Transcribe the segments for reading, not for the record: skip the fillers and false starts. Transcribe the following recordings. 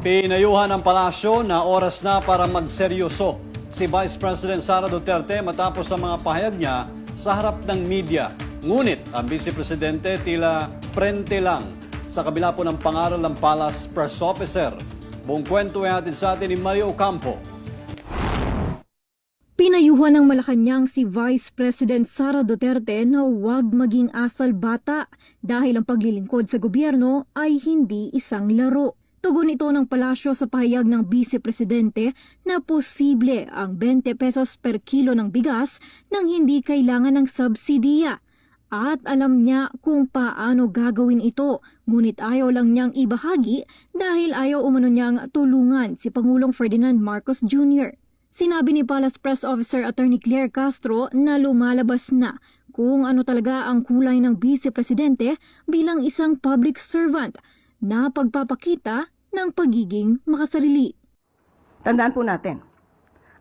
Pinayuhan ng palasyo na oras na para magseryoso si Vice President Sara Duterte matapos ang mga pahayag niya sa harap ng media. Ngunit ang Vice Presidente tila prente lang sa kabila po ng pangaral ng Palace Press Officer. Buong kwento ay hatid sa atin ni Mario Ocampo. Pinayuhan ng Malacanang si Vice President Sara Duterte na huwag maging asal bata dahil ang paglilingkod sa gobyerno ay hindi isang laro. Tugon ito ng palasyo sa pahayag ng Vice Presidente na posible ang 20 pesos per kilo ng bigas nang hindi kailangan ng subsidiya. At alam niya kung paano gagawin ito, ngunit ayaw lang niyang ibahagi dahil ayaw umano niyang tulungan si Pangulong Ferdinand Marcos Jr. Sinabi ni Palace Press Officer Attorney Claire Castro na lumalabas na kung ano talaga ang kulay ng Vice Presidente bilang isang public servant na pagpapakita ng pagiging makasarili. Tandaan po natin,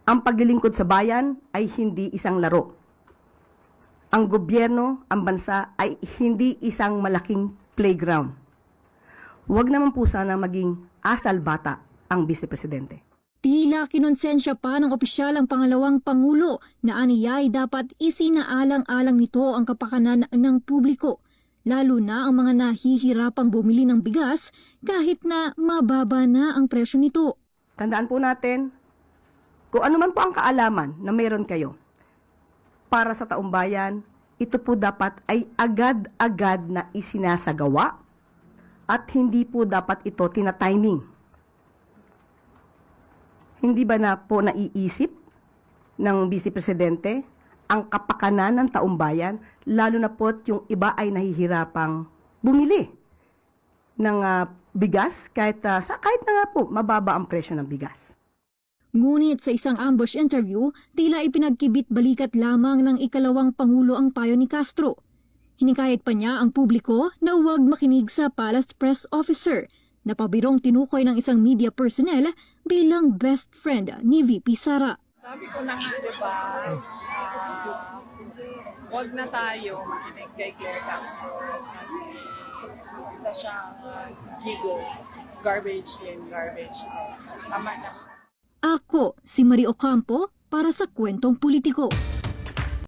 ang paglilingkod sa bayan ay hindi isang laro. Ang gobyerno, ang bansa ay hindi isang malaking playground. Huwag naman po sana maging asal bata ang Vice Presidente. Tila kinonsensya pa ng opisyal ang pangalawang Pangulo na aniyay dapat isinaalang-alang nito ang kapakanan ng publiko, lalo na ang mga nahihirapang bumili ng bigas kahit na mababa na ang presyo nito. Tandaan po natin, kung ano man po ang kaalaman na meron kayo, para sa taong bayan, ito po dapat ay agad-agad na isinasagawa at hindi po dapat ito tina-timing. Hindi ba na po naiisip ng Vice Presidente ang kapakanan ng taong bayan, lalo na po yung iba ay nahihirapang bumili ng bigas kahit na nga po mababa ang presyo ng bigas. Ngunit sa isang ambush interview, tila ipinagkibit balikat lamang ng ikalawang Pangulo ang payo ni Castro. Hinikayat pa niya ang publiko na huwag makinig sa Palace Press Officer na pabirong tinukoy ng isang media personnel bilang best friend ni VP Sara. Sabi ko na nga, di ba, huwag na tayo makinig kay Claire Castro kasi isa siyang gigo, garbage in, garbage out. Tama na. Ako, si Marie Ocampo, para sa Kwentong Politiko.